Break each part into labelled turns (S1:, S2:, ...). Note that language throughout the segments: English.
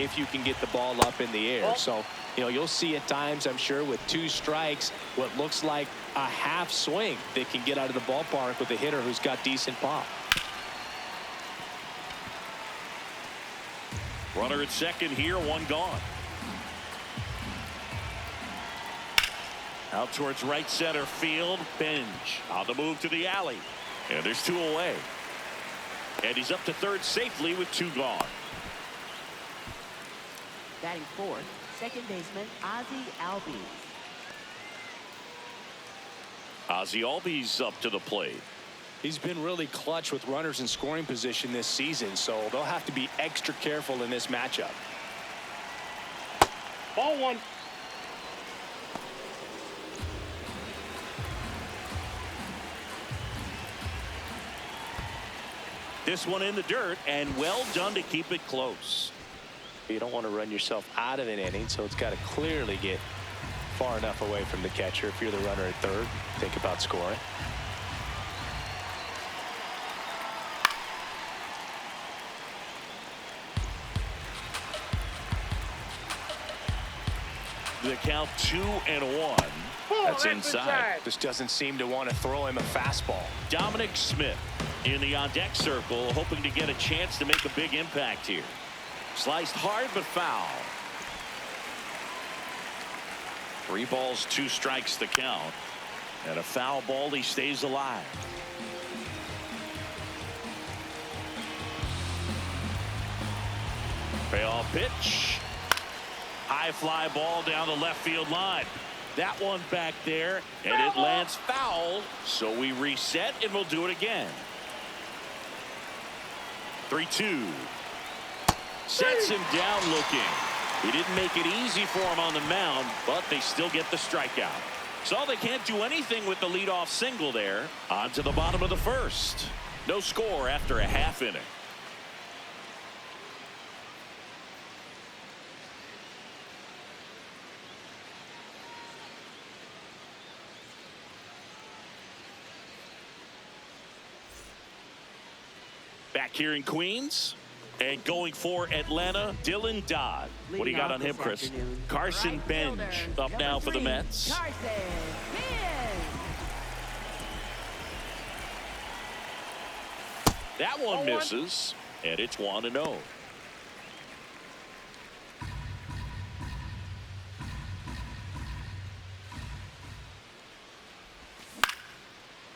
S1: if you can get the ball up in the air. So, you know, you'll see at times, I'm sure, with 2 strikes, what looks like a half swing that can get out of the ballpark with a hitter who's got decent pop.
S2: Runner at second here, 1 gone. Out towards right center field. Bench on the move to the alley. And there's 2 away. And he's up to third safely with 2 gone.
S3: Batting fourth, second baseman Ozzie Albies.
S2: Ozzie Albies up to the plate.
S1: He's been really clutch with runners in scoring position this season, so they'll have to be extra careful in this matchup.
S4: Ball 1.
S2: This one in the dirt, and well done to keep it close.
S1: You don't want to run yourself out of an inning, so it's got to clearly get far enough away from the catcher. If you're the runner at third, think about scoring.
S2: The count 2-1. That's inside.
S1: Just doesn't seem to want to throw him a fastball.
S2: Dominic Smith in the on-deck circle, hoping to get a chance to make a big impact here. Sliced hard but foul. 3 balls, 2 strikes the count. And a foul ball, he stays alive. Payoff pitch. High fly ball down the left field line. That one back there, and it lands foul. So we reset, and we'll do it again. 3-2. Sets him down looking. He didn't make it easy for him on the mound, but they still get the strikeout. So they can't do anything with the leadoff single there. On to the bottom of the first. No score after a half inning. Back here in Queens. And going for Atlanta, Dylan Dodd. What do you got on him, Chris? Carson Bench up now for the Mets. That one misses, and it's 1-0.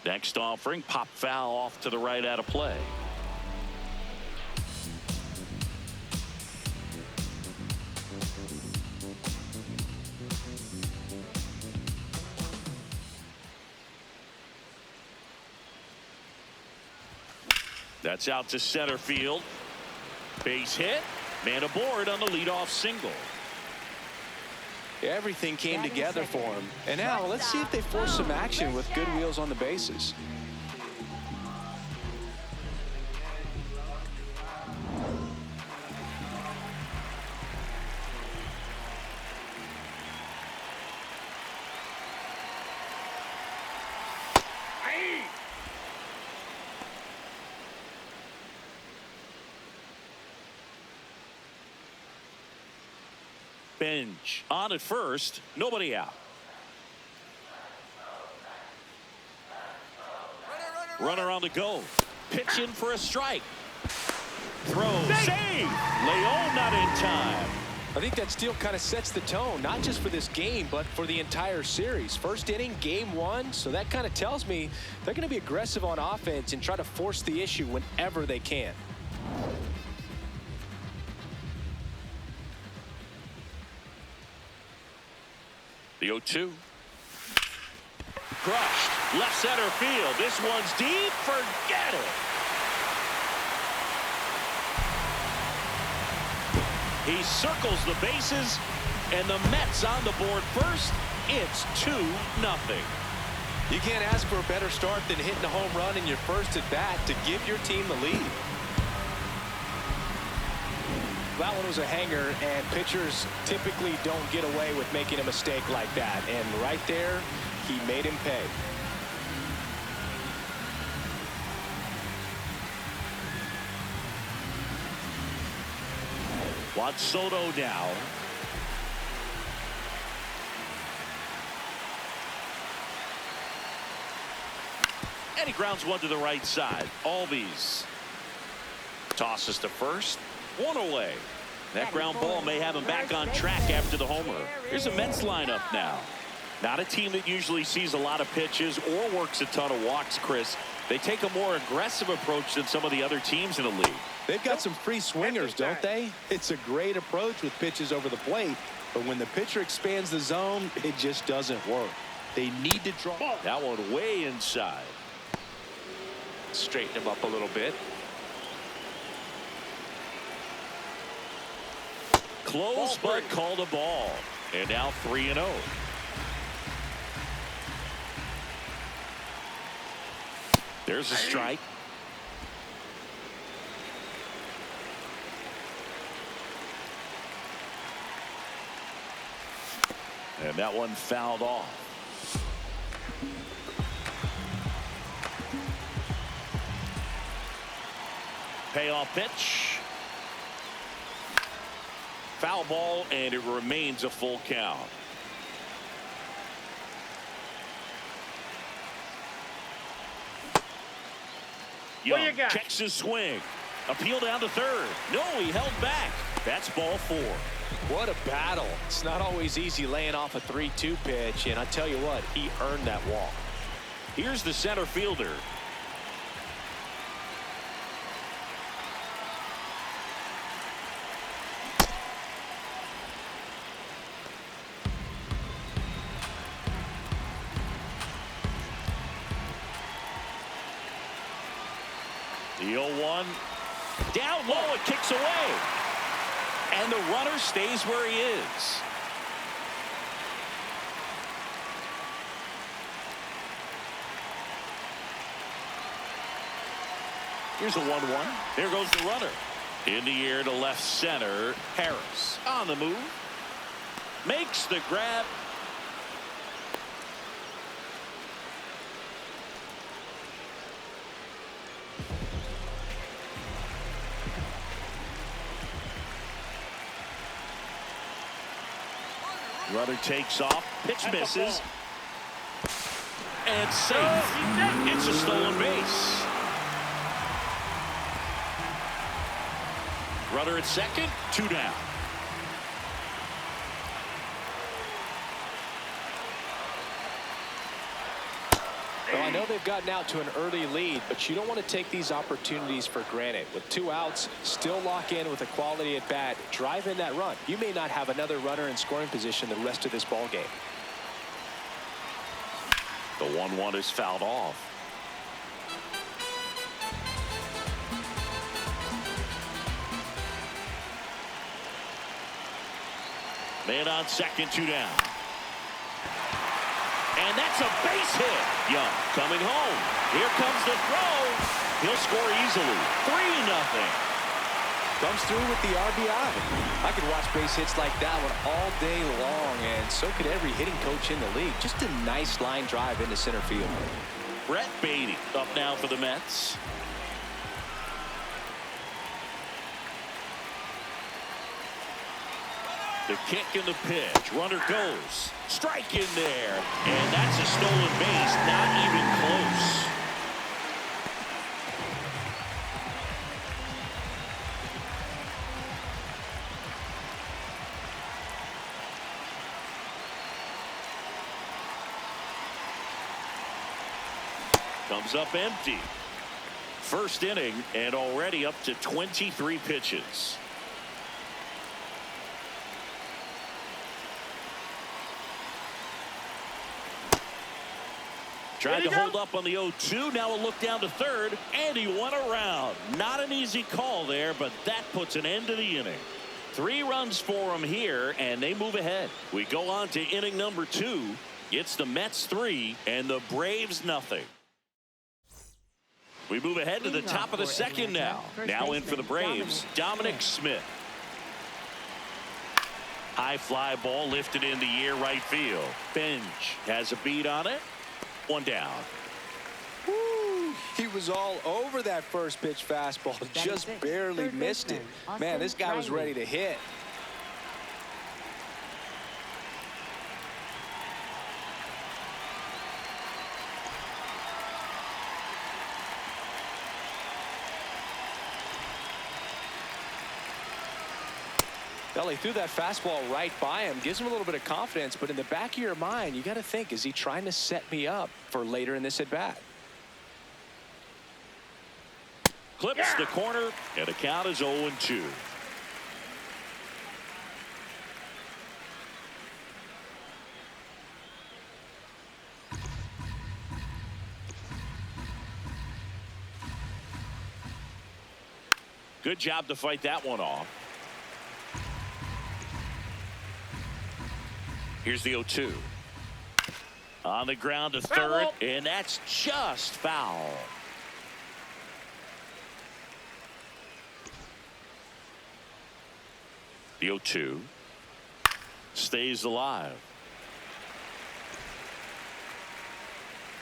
S2: Next offering, pop foul off to the right out of play. That's out to center field. Base hit. Man aboard on the leadoff single.
S1: Everything came together for him. And now let's see if they force some action with good wheels on the bases.
S2: Bench on at first, nobody out. Runner on the go. Pitch in for a strike. Throw, save. Leon not in time.
S1: I think that steal kind of sets the tone, not just for this game, but for the entire series. First inning, game 1, so that kind of tells me they're going to be aggressive on offense and try to force the issue whenever they can.
S2: The 0-2. Crushed. Left center field. This one's deep. Forget it. He circles the bases, and the Mets on the board first. It's 2-0.
S1: You can't ask for a better start than hitting a home run in your first at bat to give your team the lead. That one was a hanger, and pitchers typically don't get away with making a mistake like that. And right there, he made him pay.
S2: On Soto now. And he grounds one to the right side. Albies tosses to first. One away. That ground ball may have him back on track after the homer. Here's a Mets lineup now. Not a team that usually sees a lot of pitches or works a ton of walks, Chris. They take a more aggressive approach than some of the other teams in the league.
S4: They've got some free swingers, don't they? It's a great approach with pitches over the plate, but when the pitcher expands the zone, it just doesn't work. They need to draw.
S2: That one way inside.
S1: Straighten him up a little bit.
S2: Close, but called a ball. And now 3-0. There's a strike. And that one fouled off. Payoff pitch. Foul ball, and it remains a full count. Young checks his swing. Appeal down to third. No, he held back. That's ball 4.
S1: What a battle. It's not always easy laying off a 3-2 pitch, and I tell you what, he earned that walk.
S2: Here's the center fielder. The 0-1. Down low, it kicks away. And the runner stays where he is. Here's a 1-1. There goes the runner. In the air to left center. Harris on the move. Makes the grab. Runner takes off. Pitch misses. And safe. It's a stolen base. Runner at second. 2 down.
S1: Well, I know they've gotten out to an early lead, but you don't want to take these opportunities for granted. With 2 outs, still lock in with a quality at bat, drive in that run. You may not have another runner in scoring position the rest of this ball game.
S2: The 1-1 is fouled off. Man on second, 2 down. And that's a base hit. Young coming home. Here comes the throw. He'll score easily. 3-0.
S1: Comes through with the RBI. I could watch base hits like that one all day long, and so could every hitting coach in the league. Just a nice line drive into center field.
S2: Brett Beatty up now for the Mets. The kick and the pitch. Runner goes. Strike in there. And that's a stolen base. Not even close. Comes up empty. First inning and already up to 23 pitches. Tried to hold up on the 0-2. Now a look down to third, and he went around. Not an easy call there, but that puts an end to the inning. 3 runs for him here, and they move ahead. We go on to inning number 2. It's the Mets 3 and the Braves nothing. We move ahead to the top of the second now. Now in for the Braves, Dominic Smith. High fly ball lifted in the air right field. Bench has a beat on it. 1 down.
S1: Woo. He was all over that first pitch fastball, just barely missed it. Man, this guy was ready to hit. Well, he threw that fastball right by him, gives him a little bit of confidence, but in the back of your mind, you got to think, is he trying to set me up for later in this at-bat?
S2: Clips the corner, and the count is 0-2. Good job to fight that one off. Here's the 0-2. On the ground to third, and that's just foul. The 0-2 stays alive.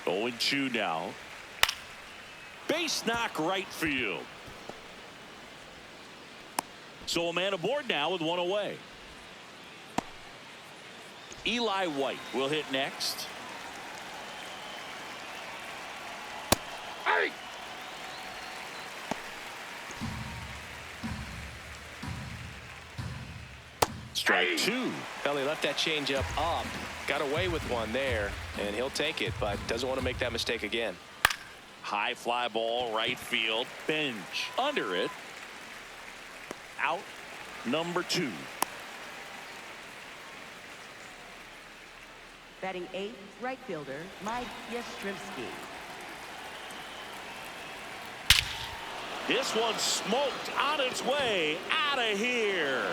S2: 0-2 now. Base knock right field. So a man aboard now with one away. Eli White will hit next. Hey! Strike two.
S1: Well, he left that changeup up, got away with one there, and he'll take it, but doesn't want to make that mistake again.
S2: High fly ball, right field. Bench under it. Out number 2.
S3: Batting 8th, right fielder Mike Yastrzemski.
S2: This one smoked on its way out of here.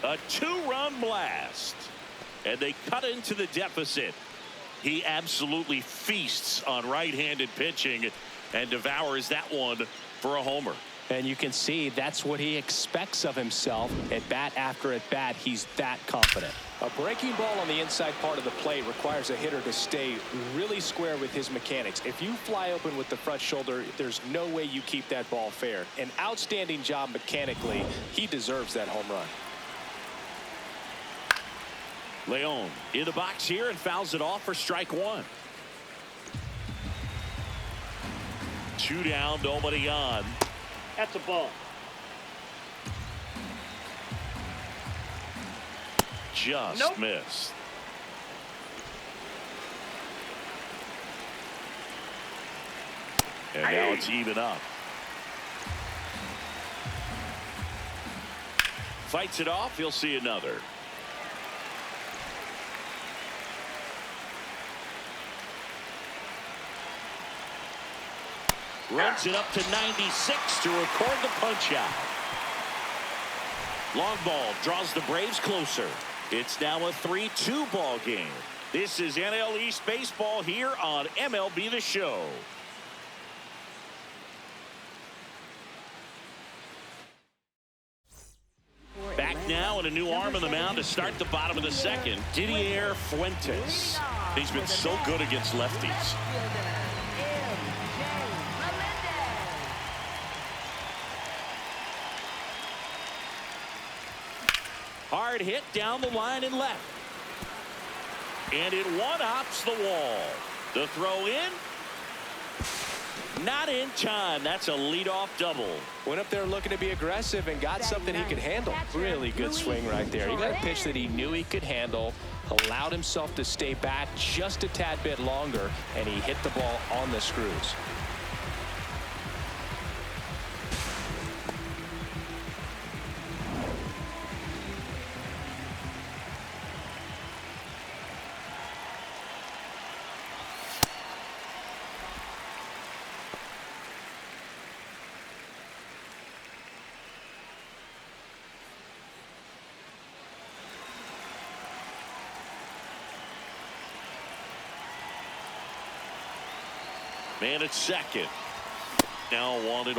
S2: A 2-run blast, and they cut into the deficit. He absolutely feasts on right-handed pitching and devours that one for a homer.
S1: And you can see that's what he expects of himself at bat after at bat. He's that confident. A breaking ball on the inside part of the plate requires a hitter to stay really square with his mechanics. If you fly open with the front shoulder, there's no way you keep that ball fair. An outstanding job mechanically. He deserves that home run.
S2: Leon in the box here and fouls it off for strike 1. 2 down, nobody on.
S5: That's a ball.
S2: Just missed. And now it's even up. Fights it off. He'll see another. Runs it up to 96 to record the punch out. Long ball draws the Braves closer. It's now a 3-2 ball game. This is NL East baseball here on MLB The Show. Back now and a new arm on the mound to start the bottom of the second. Didier Fuentes. He's been so good against lefties. Hard hit down the line and left. And it one-hops the wall. The throw in. Not in time. That's a leadoff double.
S1: Went up there looking to be aggressive and got something he could handle. Really good swing right there. He got a pitch that he knew he could handle, allowed himself to stay back just a tad bit longer, and he hit the ball on the screws.
S2: Man at second. Now 1-1.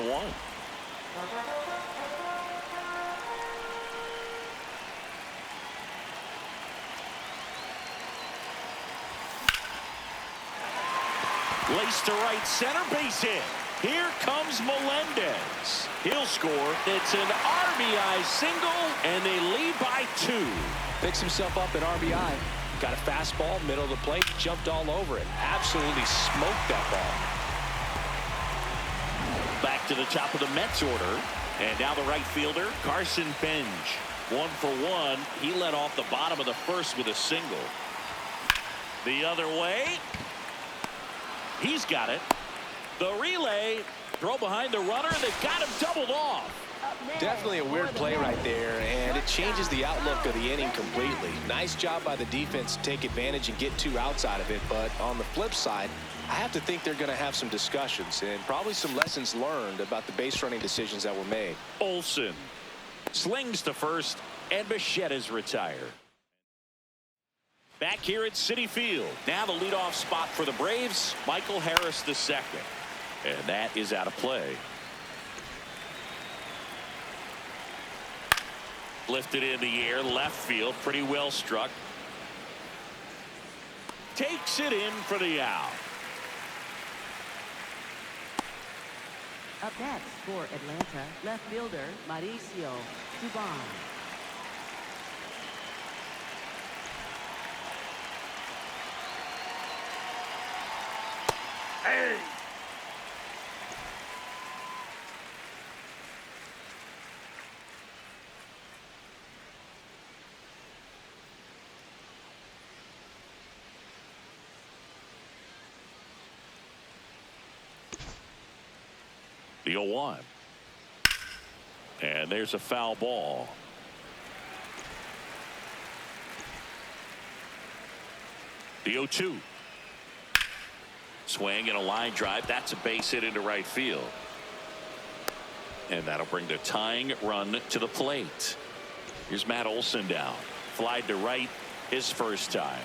S2: Laced to right center, base hit. Here comes Melendez. He'll score. It's an RBI single, and they lead by 2.
S1: Picks himself up at RBI. Got a fastball, middle of the plate, jumped all over it. Absolutely smoked that ball.
S2: Back to the top of the Mets order. And now the right fielder, Carson Benj. 1 for 1. He led off the bottom of the first with a single. The other way. He's got it. The relay. Throw behind the runner. They've got him doubled off.
S1: Definitely a weird play right there, and it changes the outlook of the inning completely. Nice job by the defense to take advantage and get 2 outs out of it, but on the flip side, I have to think they're going to have some discussions and probably some lessons learned about the base running decisions that were made.
S2: Olsen slings to first, and Bichette is retired. Back here at Citi Field. Now the leadoff spot for the Braves, Michael Harris II. And that is out of play. Lifted in the air, left field, pretty well struck. Takes it in for the out.
S3: Up next for Atlanta, left fielder Mauricio Dubon.
S2: Hey! The 0-1. And there's a foul ball. The 0-2. Swing and a line drive. That's a base hit into right field. And that'll bring the tying run to the plate. Here's Matt Olson down. Flied to right his first time.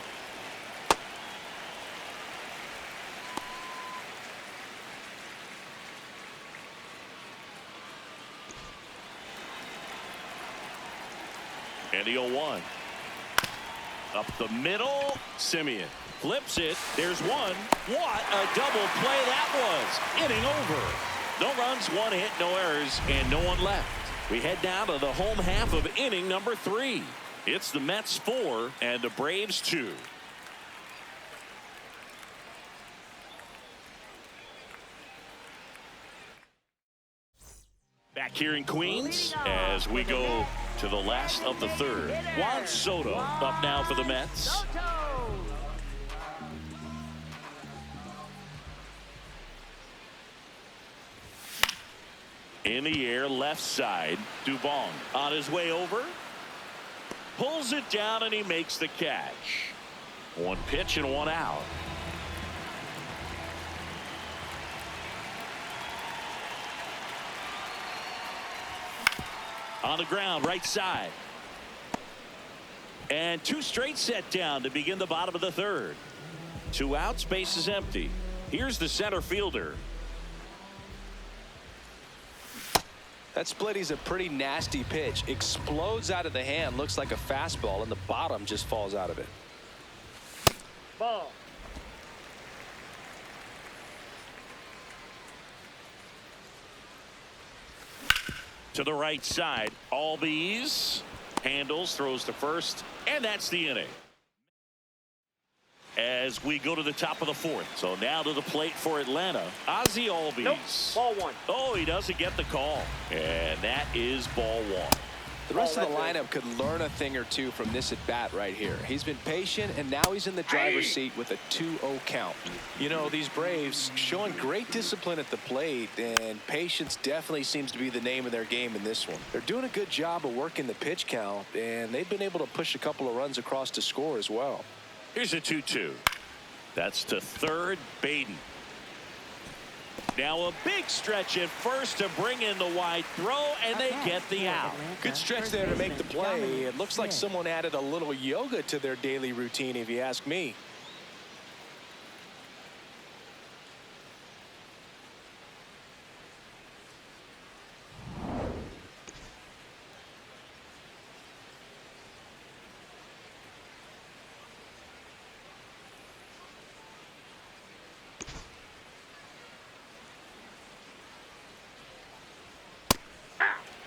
S2: And the 0-1. Up the middle. Simeon flips it. There's one. What a double play that was. Inning over. No runs, 1 hit, no errors, and no one left. We head down to the home half of inning number 3. It's the Mets 4 and the Braves 2. Back here in Queens as we go to the last of the third. Juan Soto up now for the Mets. In the air, left side. Dubon on his way over. Pulls it down and he makes the catch. 1 pitch and 1 out. On the ground, right side. And 2 straight set down to begin the bottom of the third. 2 outs, base is empty. Here's the center fielder.
S1: That splitty's a pretty nasty pitch. Explodes out of the hand, looks like a fastball, and the bottom just falls out of it.
S5: Ball.
S2: To the right side, Albies handles, throws to first, and that's the inning. As we go to the top of the 4th. So now to the plate for Atlanta, Ozzie Albies.
S5: Nope. Ball 1.
S2: Oh, he doesn't get the call. And that is ball 1.
S1: The rest of the
S5: that's
S1: lineup could learn a thing or two from this at bat right here. He's been patient, and now he's in the driver's seat with a 2-0 count. You know, these Braves showing great discipline at the plate, and patience definitely seems to be the name of their game in this one. They're doing a good job of working the pitch count, and they've been able to push a couple of runs across to score as well.
S2: Here's a 2-2. That's to third, Baden. Now a big stretch at first to bring in the wide throw, and they get the out.
S1: Good stretch there to make the play. It looks like someone added a little yoga to their daily routine, if you ask me.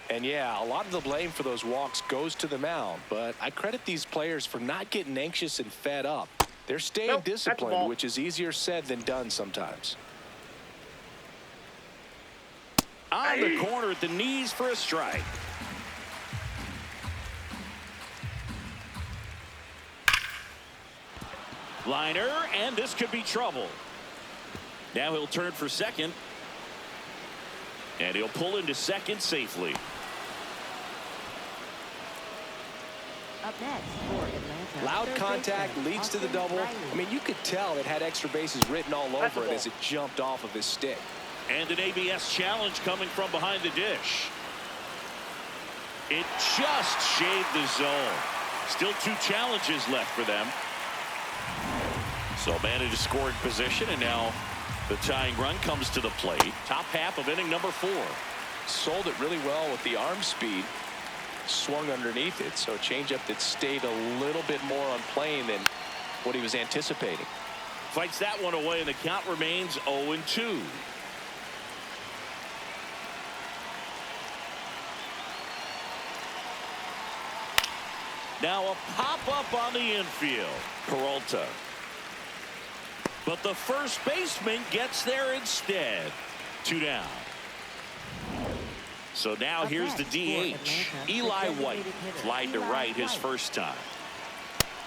S1: And yeah, a lot of the blame for those walks goes to the mound, but I credit these players for not getting anxious and fed up. They're staying
S5: Nope, that's a
S1: disciplined,
S5: ball.
S1: which is easier said than done sometimes.
S2: On the corner at the knees for a strike. Liner, and this could be trouble. Now he'll turn for second. And he'll pull into second safely.
S3: Up next for Atlanta.
S1: Loud
S3: third
S1: contact
S3: baseman,
S1: leads to the
S3: Austin
S1: double.
S3: Riley.
S1: I mean, you could tell it had extra bases written all
S5: That's a
S1: over it
S5: ball.
S1: as it jumped off of his stick.
S2: And an ABS challenge coming from behind the dish. It just shaved the zone. Still 2 challenges left for them. So managed to score in position, and now the tying run comes to the plate. Top half of inning number 4.
S1: Sold it really well with the arm speed. Swung underneath it, so a changeup that stayed a little bit more on plane than what he was anticipating.
S2: Fights that one away, and the count remains 0-2. Now a pop-up on the infield. Peralta. But the first baseman gets there instead. 2 down. So now
S3: Up
S2: here's the
S3: next for
S2: DH.
S3: Atlanta,
S2: Eli
S3: the
S2: White
S3: designated hitter,
S2: flied to
S3: Eli
S2: right his
S3: White.
S2: first time.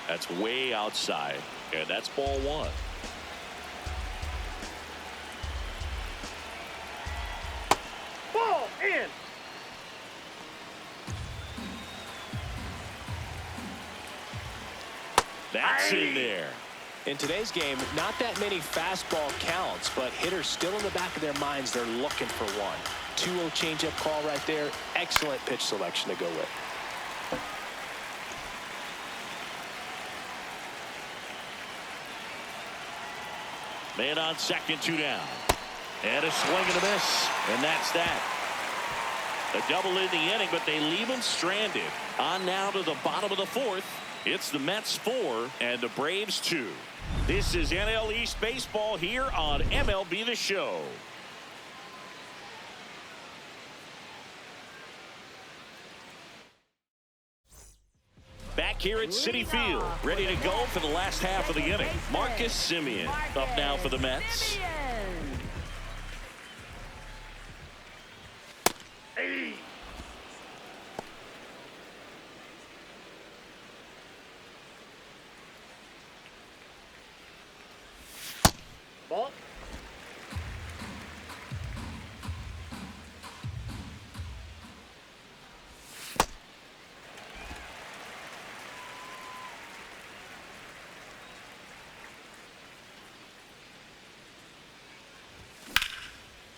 S2: That's way outside. And that's ball 1.
S5: Ball in.
S2: That's in there.
S1: In today's game, not that many fastball counts, but hitters still in the back of their minds, they're looking for one. 2-0 changeup call right there. Excellent pitch selection to go with.
S2: Man on second, 2 down. And a swing and a miss. And that's that. A double in the inning, but they leave him stranded. On now to the bottom of the 4th. It's the Mets 4 and the Braves 2. This is NL East Baseball here on MLB The Show. Back here at Citi Field, ready to go for the last half of the inning. Marcus Semien up now for the Mets.
S5: Hey. Ball.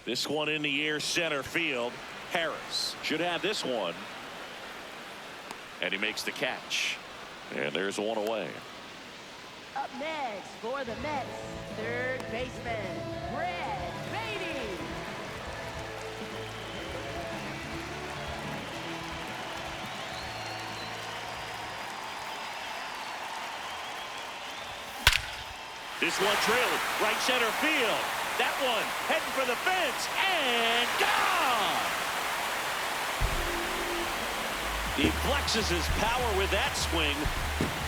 S2: This one in the air, center field. Harris should have this one. And he makes the catch. And there's one away.
S3: Up next for the Mets, third baseman, Brad Beatty.
S2: This one drilled right center field. That one heading for the fence and gone. He flexes his power with that swing,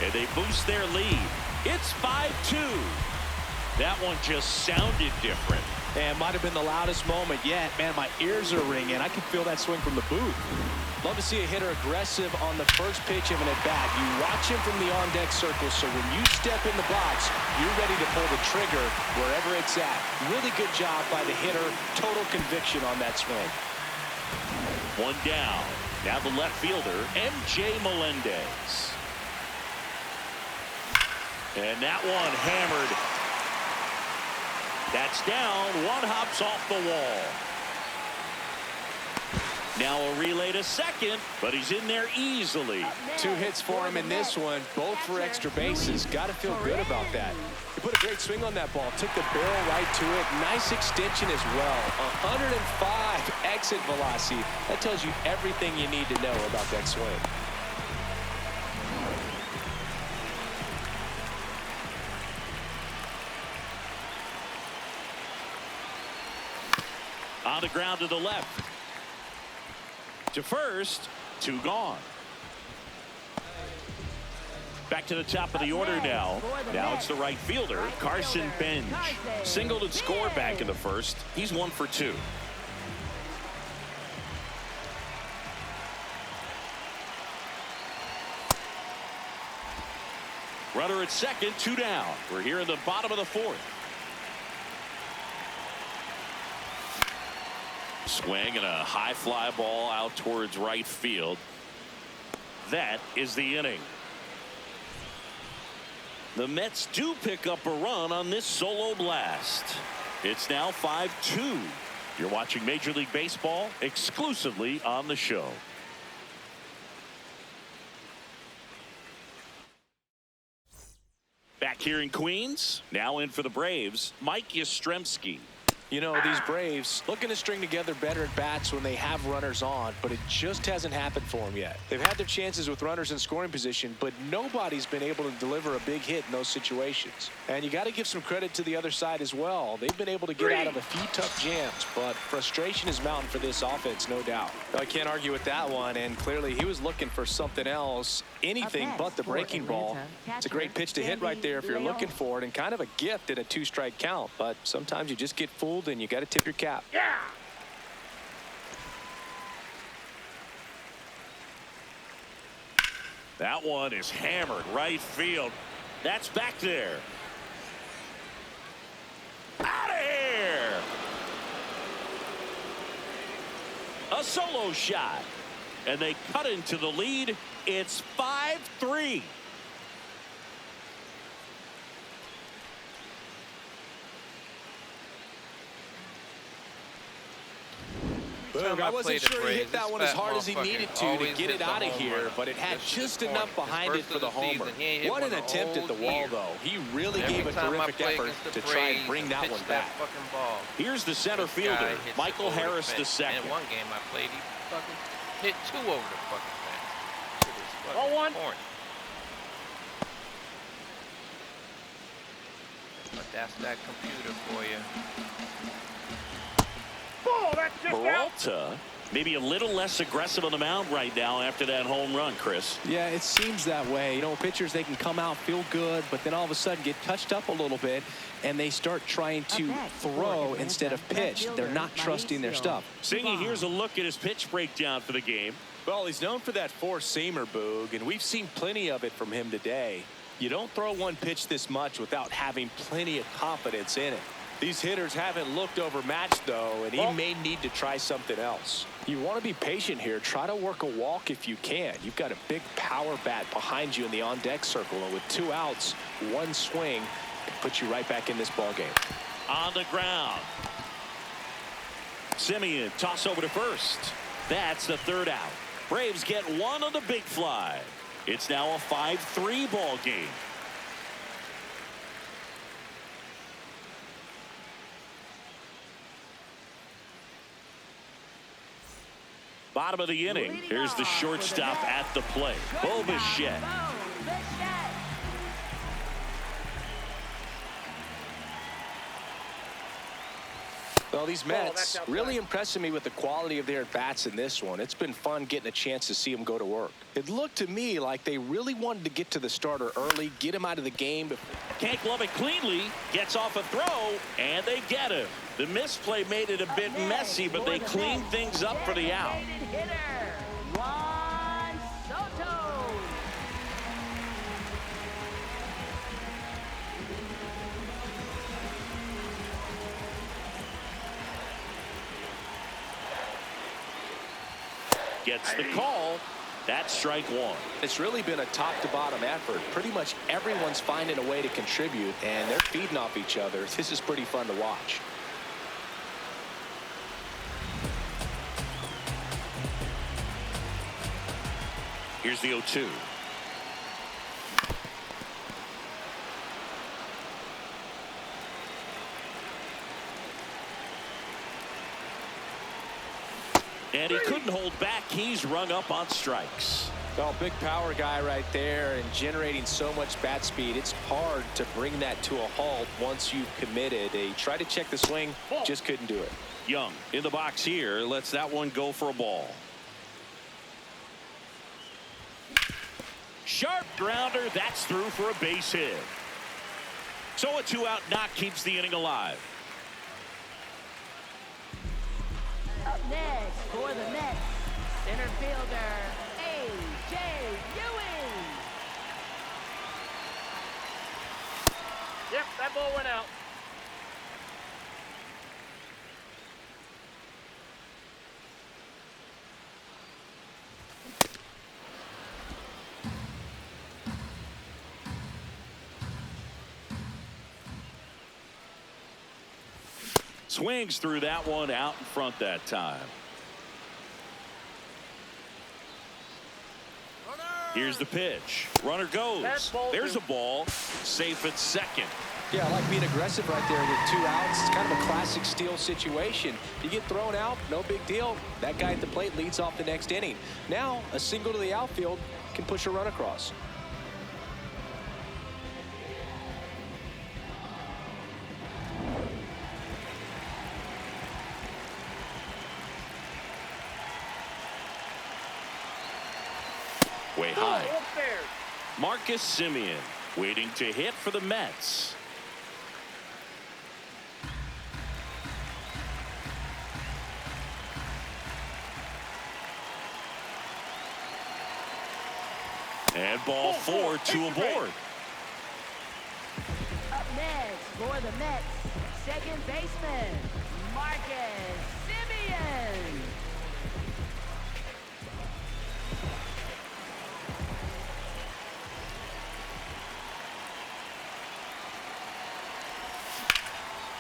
S2: and they boost their lead. It's 5-2. That one just sounded different.
S1: And might have been the loudest moment yet. Man, my ears are ringing. I can feel that swing from the booth. Love to see a hitter aggressive on the first pitch of an at-bat. You watch him from the on-deck circle, so when you step in the box, you're ready to pull the trigger wherever it's at. Really good job by the hitter. Total conviction on that swing.
S2: One down. Now the left fielder, MJ Melendez. And that one hammered. That's down. One hops off the wall. Now a relay to second, but he's in there easily.
S1: 2 hits for him in this one, both for extra bases. Got to feel good about that. He put a great swing on that ball, took the barrel right to it. Nice extension as well. 105 exit velocity. That tells you everything you need to know about that swing. On
S2: the ground to the left. to first, 2 gone. Back to the top of the order now. Now it's the right fielder, Carson Bench. Singled and scored back in the first. He's 1 for 2. Runner at second, 2 down. We're here in the bottom of the 4th. Swing and a high fly ball out towards right field. That is the inning. The Mets do pick up a run on this solo blast. It's now 5-2. You're watching Major League Baseball exclusively on the show. Back here in Queens, now in for the Braves, Mike Yastrzemski.
S1: You know, these Braves looking to string together better at bats when they have runners on, but it just hasn't happened for them yet. They've had their chances with runners in scoring position, but nobody's been able to deliver a big hit in those situations. And you got to give some credit to the other side as well. They've been able to get out of a few tough jams, but frustration is mounting for this offense, no doubt. I can't argue with that one, and clearly he was looking for something else, anything but the breaking ball. It's a great pitch to hit right there if you're looking for it, and kind of a gift in a 2-strike count, but sometimes you just get fooled and you got to tip your cap.
S5: Yeah.
S2: That one is hammered right field. That's back there. Out of here. A solo shot. And they cut into the lead. It's 5-3.
S1: Boog, I wasn't sure he hit that one as hard as he needed to get it out of here, but it had just enough behind it for the homer. What an attempt at the wall, though. He really gave a terrific effort to try and bring that one back.
S2: Here's the center fielder, Michael Harris II.
S6: In one game I played, he fucking hit 2 over the fucking fence.
S5: Ball 1.
S6: But that's that computer for you.
S5: Ball, that's just out.
S2: Peralta maybe a little less aggressive on the mound right now after that home run, Chris.
S1: Yeah, it seems that way. You know, pitchers, they can come out, feel good, but then all of a sudden get touched up a little bit, and they start trying to throw instead of pitch. They're not trusting their stuff.
S2: Singy, here's a look at his pitch breakdown for the game.
S4: Well, he's known for that 4-seamer, Boog, and we've seen plenty of it from him today. You don't throw one pitch this much without having plenty of confidence in it. These hitters haven't looked overmatched, though, and he may need to try something else. You want to be patient here. Try to work a walk if you can. You've got a big power bat behind you in the on-deck circle, and with 2 outs, 1 swing, it puts you right back in this ballgame.
S2: On the ground. Simeon, toss over to first. That's the 3rd out. Braves get 1 on the big fly. It's now a 5-3 ball game. Bottom of the inning. Here's the shortstop at the plate, Bo Bichette.
S1: Well, these Mets really impressing me with the quality of their at-bats in this one. It's been fun getting a chance to see them go to work. It looked to me like they really wanted to get to the starter early, get him out of the game.
S2: Can't glove it cleanly. Gets off a throw, and they get him. The misplay made it a bit messy, but they cleaned things up for the out. Gets the call. That's strike 1.
S1: It's really been a top-to-bottom effort. Pretty much everyone's finding a way to contribute, and they're feeding off each other. This is pretty fun to watch.
S2: Here's the 0-2. And he couldn't hold back. He's rung up on strikes.
S1: Well, big power guy right there and generating so much bat speed. It's hard to bring that to a halt once you've committed. They tried to check the swing, just couldn't do it.
S2: Young in the box here. Lets that one go for a ball. Sharp grounder. That's through for a base hit. So a 2-out knock keeps the inning alive.
S3: Up next for the Mets, center fielder, A.J. Ewing.
S5: Yep, that ball went out.
S2: Swings through that one out in front that time. Here's the pitch. Runner goes. There's a ball. Safe at second.
S1: Yeah, I like being aggressive right there with 2 outs. It's kind of a classic steal situation. You get thrown out, no big deal. That guy at the plate leads off the next inning. Now, a single to the outfield can push a run across.
S2: Way high. Marcus Semien waiting to hit for the Mets. And ball 4, 2 aboard.
S3: Up next for the Mets, second baseman, Marcus Semien.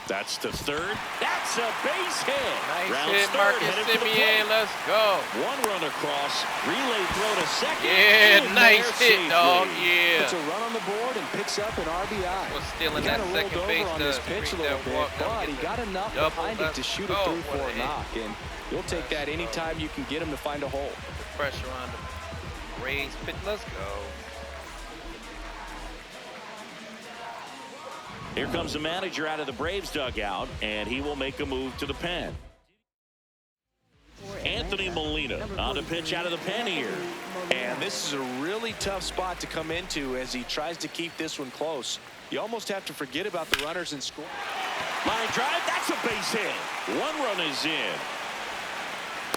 S2: That's to third. That's a base hit.
S6: Nice
S2: Round
S6: hit,
S2: third,
S6: Marcus
S2: headed to the
S6: Semien.
S2: plate.
S6: Let's go.
S2: One run across. Relay throw to second.
S6: Yeah,
S2: In
S6: nice
S2: there
S6: hit, dog.
S2: safely.
S6: Yeah.
S1: Puts a run on the board and picks up an RBI.
S6: Was stealing
S1: He
S6: that
S1: kinda
S6: second
S1: rolled
S6: base
S1: over on this
S6: to
S1: pitch a
S6: read
S1: little
S6: that
S1: bit,
S6: walk,
S1: but
S6: get
S1: he
S6: the
S1: got enough
S6: double.
S1: behind it to shoot a
S6: Let's go.
S1: 3-4
S6: What a hit.
S1: knock, and you'll take that anytime you can get him to find a hole.
S6: Pressure on the Rays pitch. Let's go.
S2: Here comes the manager out of the Braves dugout, and he will make a move to the pen. Anthony Molina on the pitch out of the pen here.
S1: And this is a really tough spot to come into as he tries to keep this one close. You almost have to forget about the runners and score.
S2: Line drive, that's a base hit. One run is in.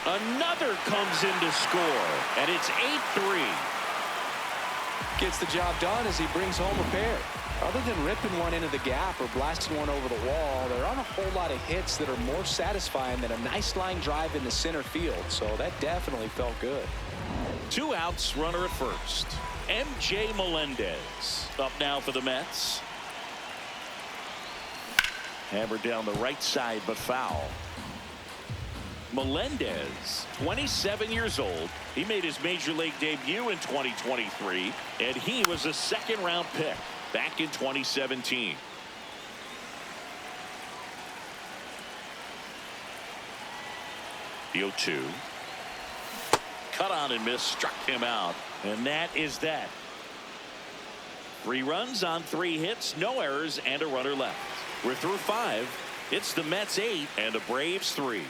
S2: Another comes in to score, and it's 8-3.
S1: Gets the job done as he brings home a pair. Other than ripping one into the gap or blasting one over the wall, there aren't a whole lot of hits that are more satisfying than a nice line drive into center field. So that definitely felt good.
S2: 2 outs, runner at first. MJ Melendez up now for the Mets. Hammered down the right side, but foul. Melendez, 27 years old. He made his major league debut in 2023, and he was a second-round pick back in 2017. The 0-2. Cut on and miss, struck him out, and that is that. 3 runs on 3 hits, no errors, and a runner left. We're through 5. It's the Mets 8 and the Braves 3.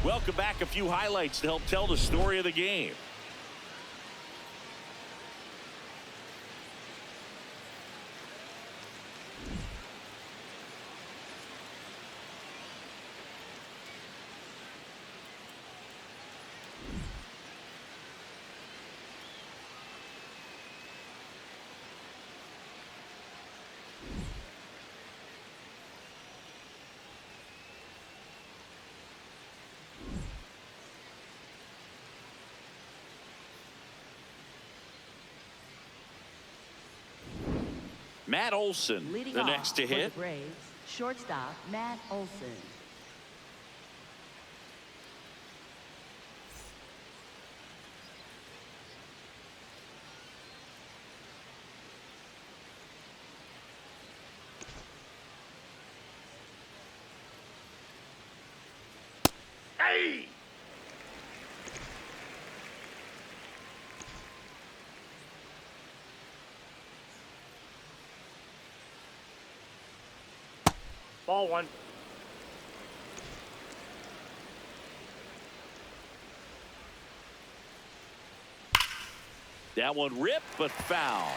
S2: Welcome back. A few highlights to help tell the story of the game. Matt Olson,
S3: Leading
S2: the
S3: off
S2: next to
S3: for
S2: hit.
S3: the Braves, shortstop Matt Olson.
S5: Hey! Ball 1.
S2: That one ripped, but foul.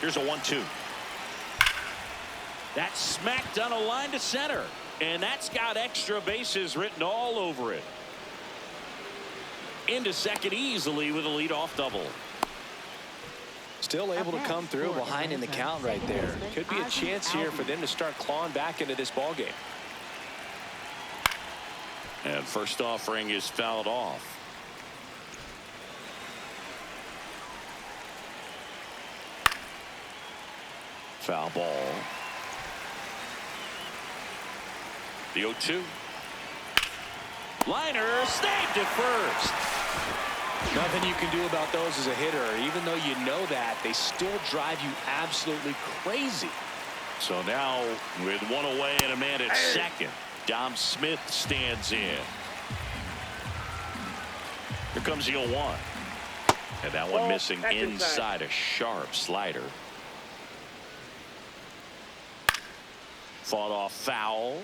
S2: Here's a 1-2. That's smacked on a line to center. And that's got extra bases written all over it. Into second easily with a leadoff double.
S1: Still able to come through behind in the count right there. Could be a chance here for them to start clawing back into this ball game.
S2: And first offering is fouled off. Foul ball. The 0-2. Liner snapped at first.
S1: Nothing you can do about those as a hitter. Even though you know that, they still drive you absolutely crazy.
S2: So now with one away and a man at second, Dom Smith stands in. Here comes the 0-1. And that one missing inside a sharp slider. Fought off foul.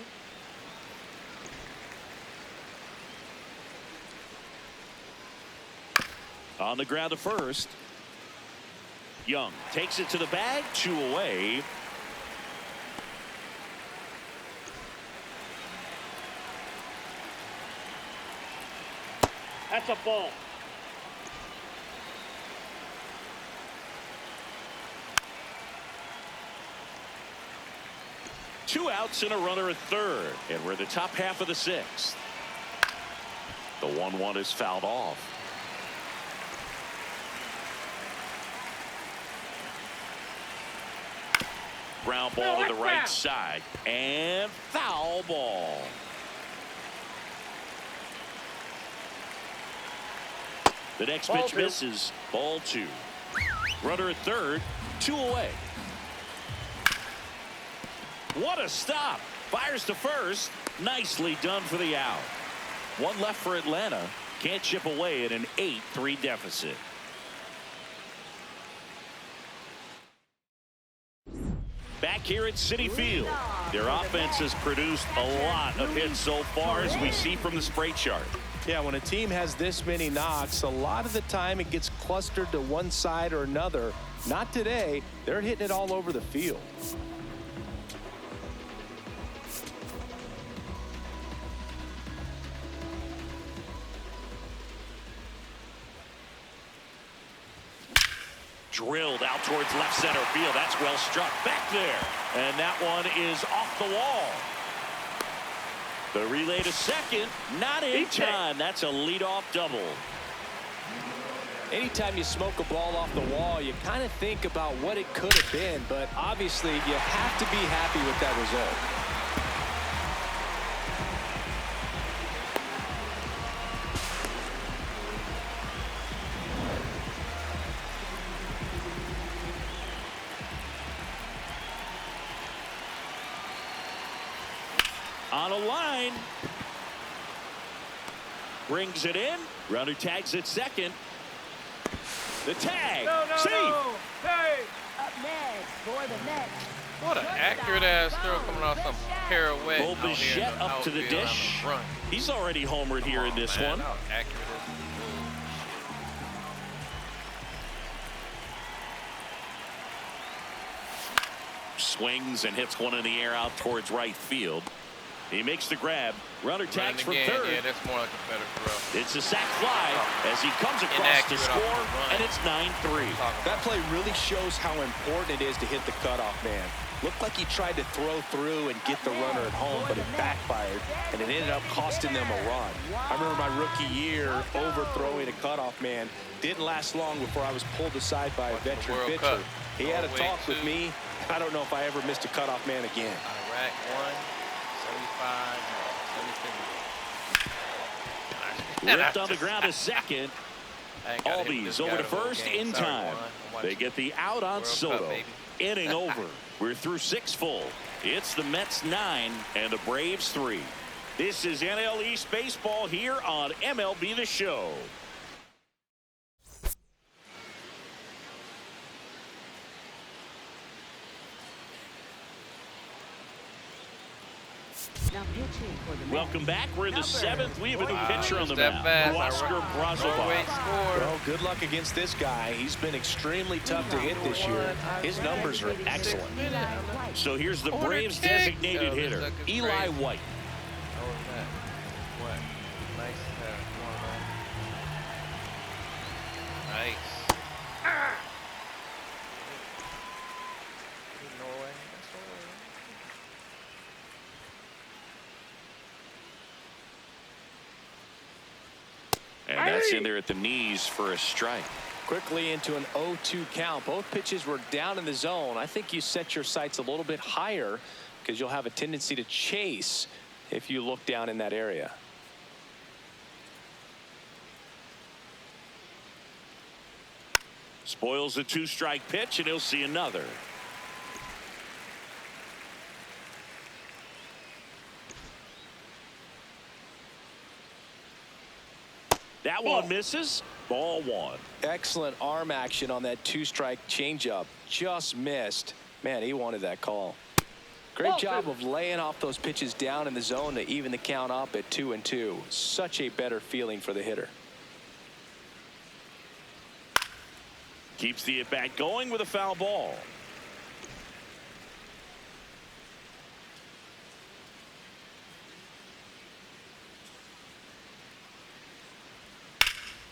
S2: On the ground to first. Young takes it to the bag, 2 away.
S5: That's a ball.
S2: Two outs and a runner at third, and we're the top half of the 6th. The 1-1 is fouled off. Ground ball to the right side, and foul ball. The next pitch misses. Ball 2. Runner at third, 2 away. What a stop. Fires to first. Nicely done for the out. One left for Atlanta. Can't chip away at an 8-3 deficit. Back here at Citi Field, their offense has produced a lot of hits so far, as we see from the spray chart.
S1: Yeah, when a team has this many knocks, a lot of the time it gets clustered to one side or another. Not today. They're hitting it all over the field.
S2: Drilled out towards left center field. That's well struck back there. And that one is off the wall. The relay to second, not in time. That's a leadoff double.
S1: Anytime you smoke a ball off the wall, you kind of think about what it could have been, but obviously you have to be happy with that result.
S2: On a line. Brings it in. Runner tags at second. The tag. See.
S5: Hey.
S3: Up next for the Mets.
S6: What an accurate ass throw coming off some pirouette.
S2: Bo Bichette up to the dish. He's already homered here in this one.
S6: How accurate
S2: Swings and hits one in the air out towards right field. He makes the grab. Runner tags for third.
S6: Yeah, that's more like a better throw.
S2: It's a sack fly as he comes across to score, and it's 9-3.
S1: That play really shows how important it is to hit the cutoff man. Looked like he tried to throw through and get the runner at home, but it backfired, and it ended up costing them a run. I remember my rookie year overthrowing a cutoff man. Didn't last long before I was pulled aside by a veteran pitcher. He had a talk with me. I don't know if I ever missed a cutoff man again.
S6: Iraq 1, 75,
S2: Ripped on the ground a second. Albies over to first in time. They get the out on Soto. Inning over. We're through 6 full. It's the Mets 9 and the Braves 3. This is NL East Baseball here on MLB The Show.
S3: Now pitching for the
S2: Welcome back. We're in the seventh. We have a new
S6: Wow,
S2: pitcher on the
S6: step
S2: mound.
S6: fast.
S2: Oscar
S6: Norway
S2: Brazovac.
S6: scored.
S1: Well, good luck against this guy. He's been extremely tough to hit this year. His numbers are excellent.
S2: So here's the
S6: Corner
S2: Braves
S6: kick.
S2: designated
S6: Oh, this
S2: hitter,
S6: sucker's
S2: Eli
S6: crazy.
S2: White.
S6: How was that? What? Nice. Come on, man. Nice. Norway. That's Norway.
S2: And that's in there at the knees for a strike.
S1: Quickly into an 0-2 count. Both pitches were down in the zone. I think you set your sights a little bit higher because you'll have a tendency to chase if you look down in that area.
S2: Spoils a 2-strike pitch, and he'll see another. That one misses. Ball 1.
S1: Excellent arm action on that 2-strike changeup. Just missed. Man, he wanted that call. Great job of laying off those pitches down in the zone to even the count up at 2-2. Such a better feeling for the hitter.
S2: Keeps the at-bat going with a foul ball.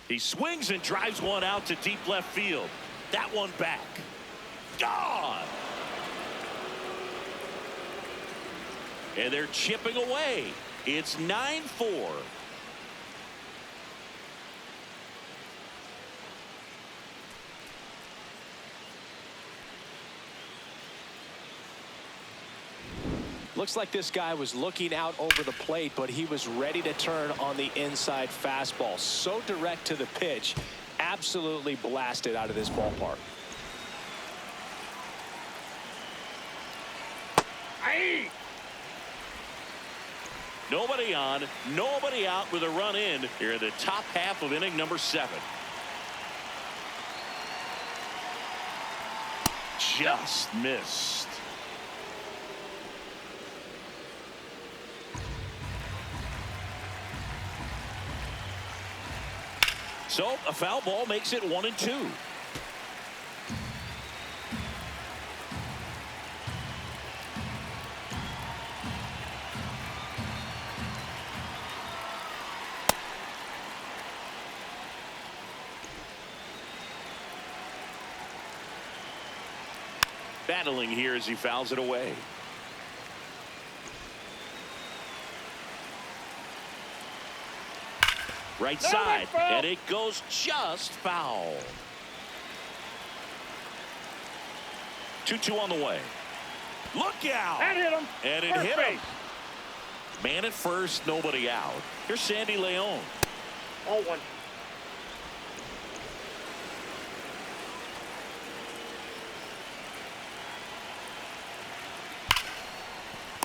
S2: He swings and drives one out to deep left field. That one back. Gone. And they're chipping away. It's 9-4.
S1: Looks like this guy was looking out over the plate, but he was ready to turn on the inside fastball. So direct to the pitch. Absolutely blasted out of this ballpark.
S2: Nobody on, nobody out with a run in here in the top half of inning number 7. Just missed. So a foul ball makes it 1-2. Battling here as he fouls it away. Right side, and it goes just foul. 2-2 on the way. Look out!
S5: That hit him.
S2: And it
S5: First
S2: hit him.
S5: base.
S2: Man at first, nobody out. Here's Sandy Leon.
S5: All 1.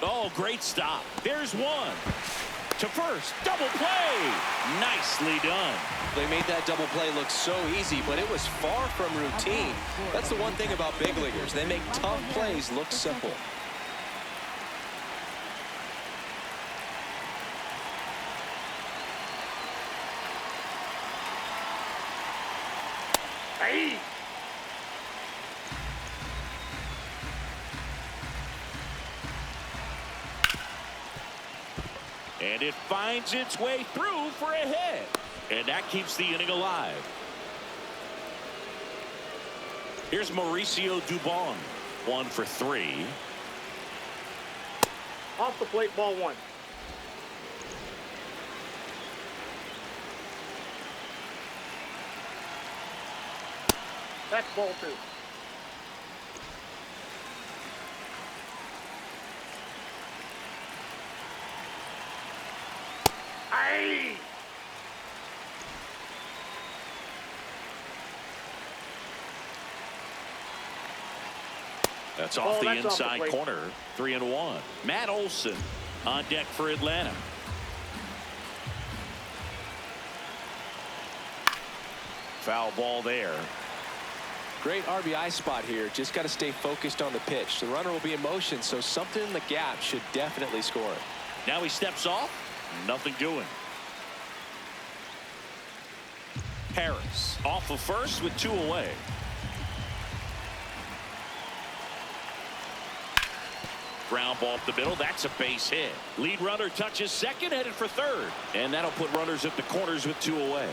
S2: Oh, great stop. There's one. To first. Double play. Nicely done.
S1: They made that double play look so easy, but it was far from routine. That's the one thing about big leaguers. They make tough plays look simple.
S5: Hey.
S2: And it finds its way through for a hit. And that keeps the inning alive. Here's Mauricio Dubon. 1 for 3.
S5: Off the plate, ball 1. That's ball 2. Hey!
S2: That's off the
S5: that's off the
S2: inside
S5: plate.
S2: corner. 3-1. Matt Olson on deck for Atlanta. Foul ball there.
S1: Great RBI spot here. Just got to stay focused on the pitch. The runner will be in motion, so something in the gap should definitely score it.
S2: Now he steps off. Nothing doing. Harris off of first with 2 away. Ground ball up the middle. That's a base hit. Lead runner touches second, headed for third. And that'll put runners at the corners with 2 away.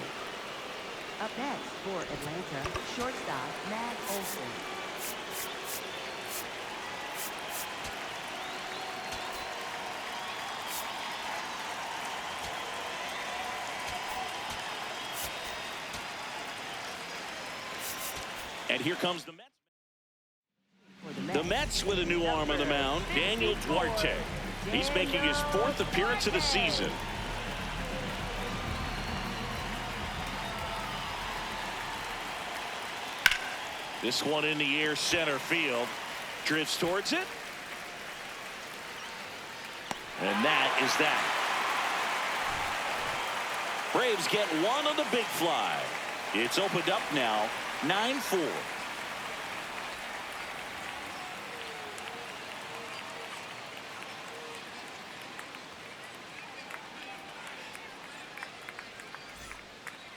S3: Up next for Atlanta, shortstop Matt Olson.
S2: And here comes the Mets. The Mets with a new arm on the mound, Daniel Duarte. He's making his 4th appearance of the season. This one in the air, center field. Drifts towards it. And that is that. Braves get 1 on the big fly. It's opened up now, 9-4.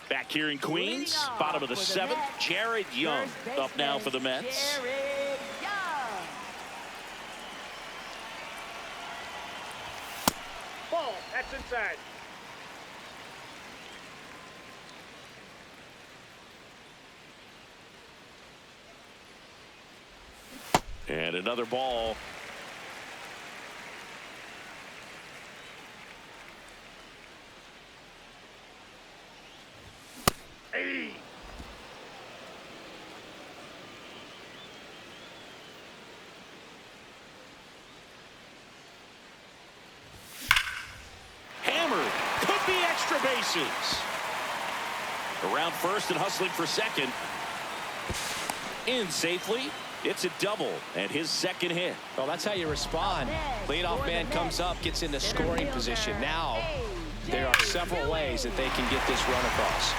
S2: Back here in Queens, bottom of the 7th, Jared Young up now for the Mets.
S3: Jared Young.
S5: Ball. That's inside.
S2: And another ball.
S5: Hey.
S2: Hammered. Could be extra bases. Around first and hustling for second. In safely. It's a double and his 2nd hit.
S1: Well, that's how you respond. Leadoff man comes up, gets into scoring position. Now there are several ways that they can get this run across.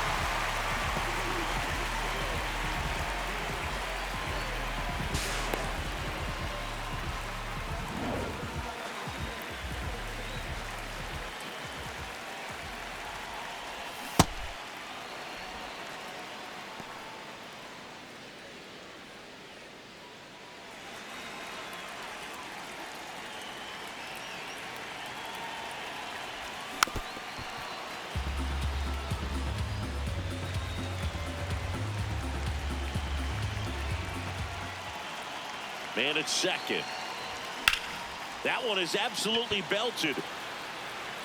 S2: Man at second. That one is absolutely belted.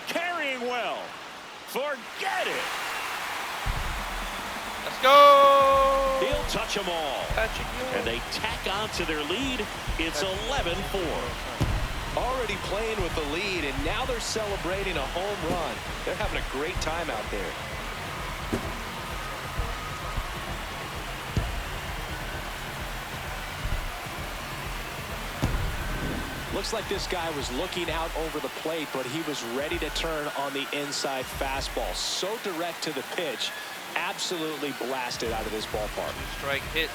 S2: Carrying well. Forget it.
S6: Let's go.
S2: He'll touch them all.
S6: Touching you.
S2: And they tack on to their lead. It's 11-4.
S1: Already playing with the lead, and now they're celebrating a home run. They're having a great time out there. Looks like this guy was looking out over the plate, but he was ready to turn on the inside fastball. So direct to the pitch. Absolutely blasted out of this ballpark.
S6: Strike hit.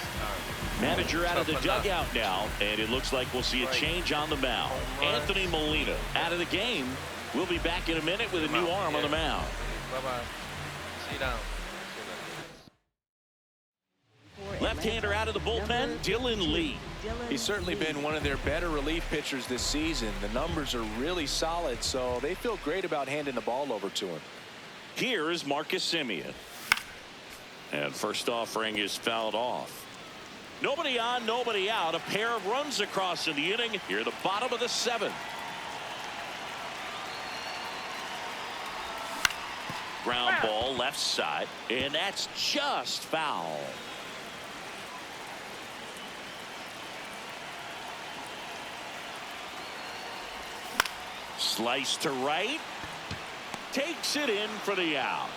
S2: Manager out of the dugout now, and it looks like we'll see a change on the mound. Anthony Molina out of the game. We'll be back in a minute with a new arm on the mound.
S6: Bye-bye. Sit down.
S2: Left-hander out of the bullpen, Dylan Lee.
S1: He's certainly been one of their better relief pitchers this season. The numbers are really solid, so they feel great about handing the ball over to him.
S2: Here is Marcus Semien. And first offering is fouled off. Nobody on, nobody out. A pair of runs across in the inning. Here at the bottom of the 7th. Ground ball left side, and that's just foul. Slice to right. Takes it in for the out.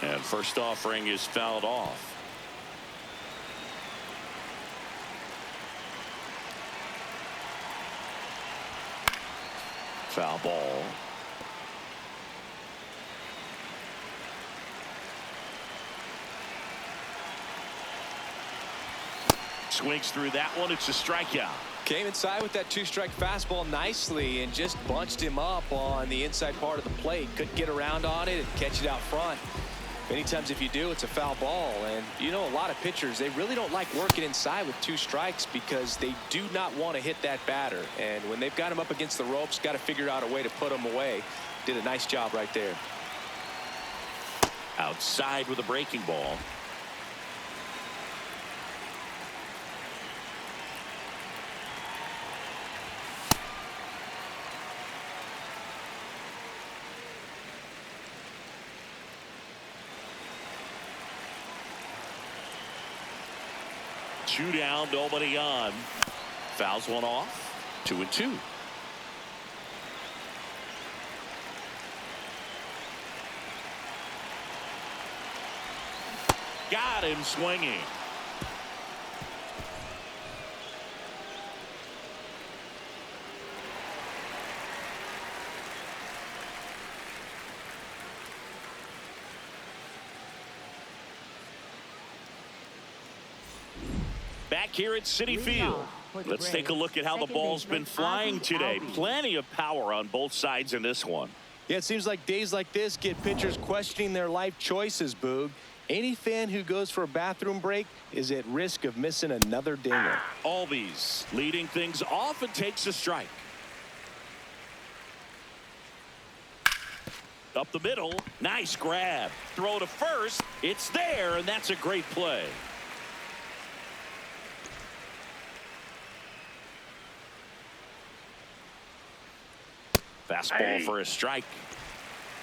S2: And first offering is fouled off. Foul ball. Swings through that one. It's a strikeout.
S1: Came inside with that two-strike fastball nicely and just bunched him up on the inside part of the plate. Couldn't get around on it and catch it out front. Many times if you do, it's a foul ball. And you know, a lot of pitchers, they really don't like working inside with two strikes because they do not want to hit that batter. And when they've got him up against the ropes, got to figure out a way to put him away. Did a nice job right there.
S2: Outside with a breaking ball. Two down, nobody on. Fouls one off. 2-2. Got him swinging. Back here at Citi Field. Let's take a look at how the ball's been flying today. Plenty of power on both sides in this one.
S1: Yeah, it seems like days like this get pitchers questioning their life choices, Boog. Any fan who goes for a bathroom break is at risk of missing another dinger.
S2: Albies leading things off and takes a strike. Up the middle. Nice grab. Throw to first. It's there, and that's a great play. Fastball for a strike.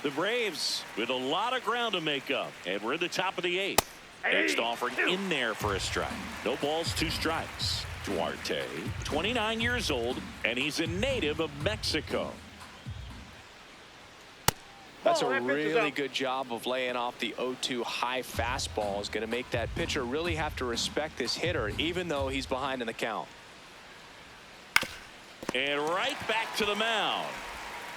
S2: The Braves with a lot of ground to make up, and we're at the top of the 8th. Next offering in there for a strike. No balls, 2 strikes. Duarte, 29 years old, and he's a native of Mexico.
S1: That's a really good job of laying off the 0-2 high fastball. Is going to make that pitcher really have to respect this hitter, even though he's behind in the count.
S2: And right back to the mound.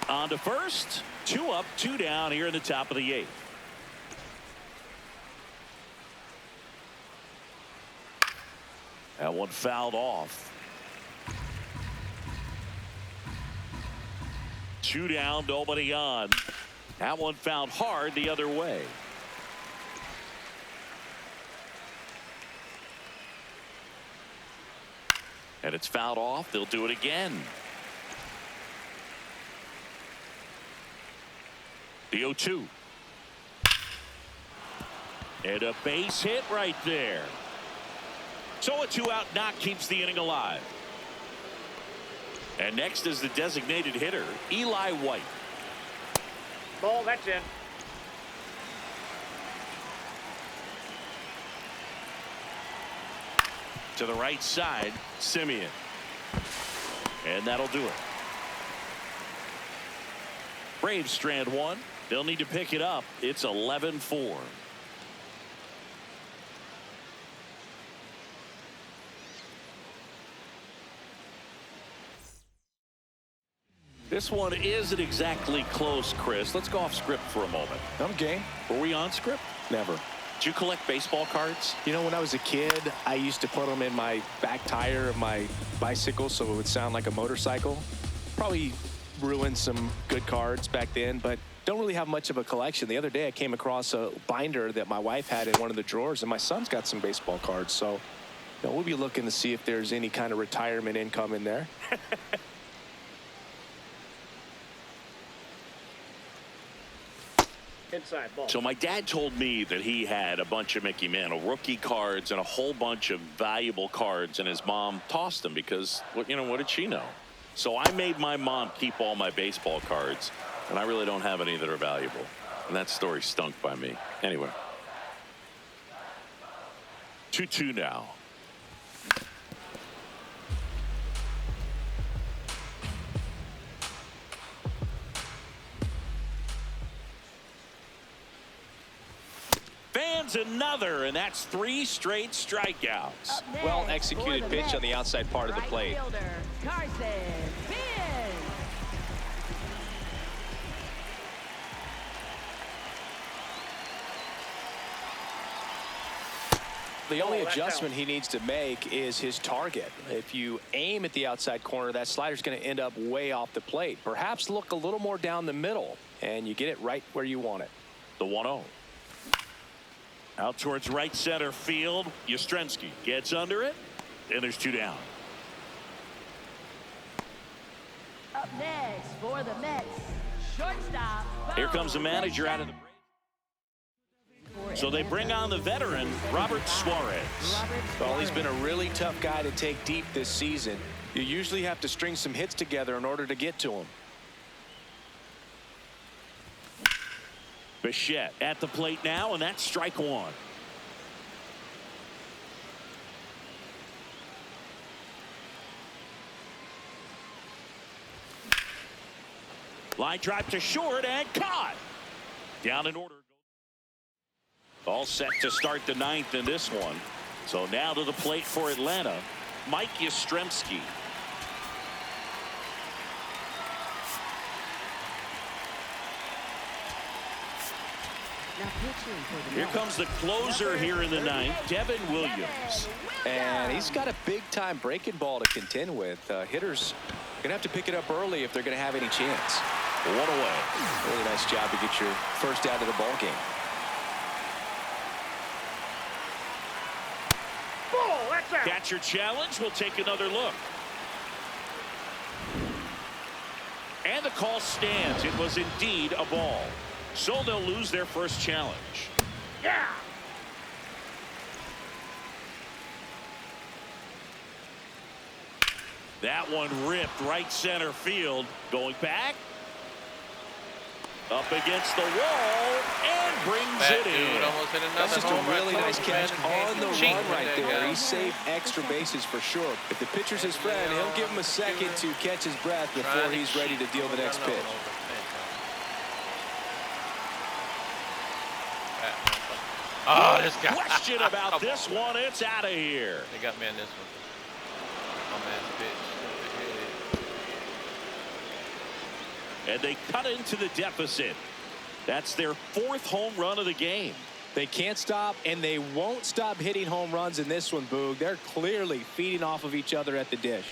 S2: On to first. 2 up, 2 down here in the top of the 8th. That one fouled off. 2 down, nobody on. That one fouled hard the other way. And it's fouled off. They'll do it again. The 0-2. And a base hit right there. So a 2-out knock keeps the inning alive. And next is the designated hitter, Eli White.
S5: Ball, that's in.
S2: To the right side, Simeon. And that'll do it. Braves strand 1. They'll need to pick it up. It's 11-4. This one isn't exactly close, Chris. Let's go off script for a moment.
S1: I'm game.
S2: Were we on script?
S1: Never.
S2: Did you collect baseball cards?
S1: You know, when I was a kid, I used to put them in my back tire of my bicycle so it would sound like a motorcycle. Probably ruined some good cards back then, but don't really have much of a collection. The other day I came across a binder that my wife had in one of the drawers, and my son's got some baseball cards. So, you know, we'll be looking to see if there's any kind of retirement income in there.
S5: Inside ball.
S2: So my dad told me that he had a bunch of Mickey Mantle rookie cards and a whole bunch of valuable cards, and his mom tossed them because, you know, what did she know? So I made my mom keep all my baseball cards, and I really don't have any that are valuable. And that story stunk by me. Anyway. 2-2 now. Fans another, and that's 3 straight strikeouts.
S1: Well executed pitch on the outside part of the plate. The only
S5: that's
S1: adjustment he needs to make is his target. If you aim at the outside corner, that slider's going to end up way off the plate. Perhaps look a little more down the middle, and you get it right where you want it.
S2: The 1-0. Out towards right center field. Yastrzemski gets under it, and there's 2 down.
S3: Up next for the Mets, shortstop.
S2: Here comes the manager out of the break. So they bring on the veteran, Robert Suarez.
S1: Well, he's been a really tough guy to take deep this season. You usually have to string some hits together in order to get to him.
S2: Bichette at the plate now, and that's strike 1. Line drive to short and caught. Down in order. All set to start the 9th in this one. So now to the plate for Atlanta, Mike Yastrzemski.
S3: Now pitching for the
S2: Here
S3: Mets.
S2: comes the closer here in the 9th, Devin Williams.
S1: And he's got a big-time breaking ball to contend with. Hitters going to have to pick it up early if they're going to have any chance.
S2: 1 away.
S1: Really nice job to get your first out of the ball game.
S5: Ball, that's out.
S2: Catcher challenge. We'll take another look. And the call stands. It was indeed a ball. So they'll lose their first challenge.
S5: Yeah.
S2: That one ripped right center field. Going back. Up against the wall and brings it in.
S6: Almost hit another
S1: That's just a
S6: home run.
S1: really nice catch on the
S6: Cheating
S1: run right
S6: there,
S1: there.
S6: guy.
S1: He saved extra bases for sure. If the pitcher's his friend, he'll give him a second to catch his breath before he's ready to deal the next pitch.
S6: Oh, this guy.
S2: Question about this one. It's out of here.
S6: They got me in this one. My man's bitch.
S2: And they cut into the deficit. That's their 4th home run of the game.
S1: They can't stop, and they won't stop hitting home runs in this one, Boog. They're clearly feeding off of each other at the dish.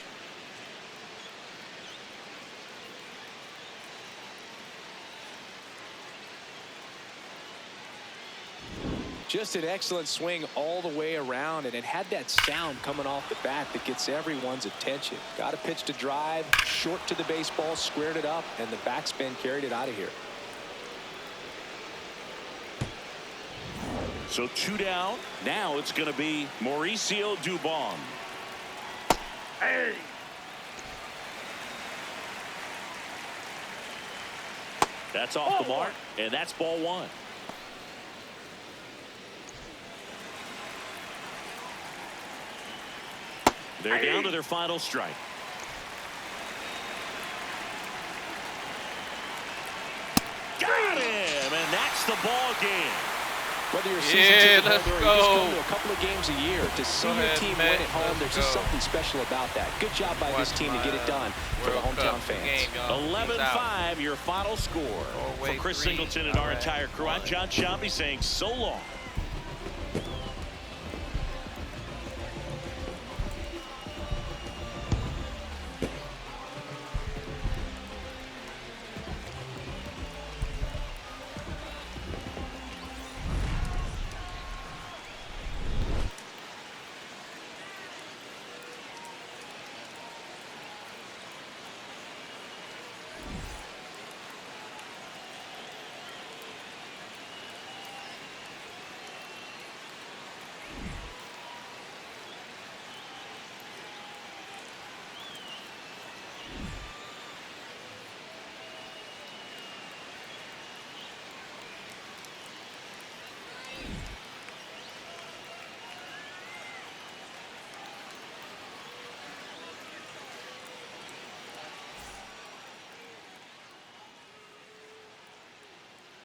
S1: Just an excellent swing all the way around, and it had that sound coming off the bat that gets everyone's attention. Got a pitch to drive, short to the baseball, squared it up, and the backspin carried it out of here.
S2: So 2 down. Now it's going to be Mauricio Dubon.
S5: Hey.
S2: That's off the mark, and that's ball 1. They're down to their final strike. Got him, and that's the ball game.
S1: Whether you're a season ticket
S6: let's
S1: holder or you
S6: go.
S1: just come to a couple of games a year, to see
S6: Go
S1: your
S6: ahead,
S1: team
S6: Mets,
S1: win at home,
S6: let's
S1: there's just
S6: go.
S1: something special about that. Good job by this team to get it done for the
S6: World
S1: hometown
S6: Cup
S1: fans.
S6: game, y'all.
S2: 11-5, your final score.
S6: Norway
S2: For Chris
S6: 3.
S2: Singleton and our
S6: All right.
S2: entire crew, I'm John Shambi saying so long.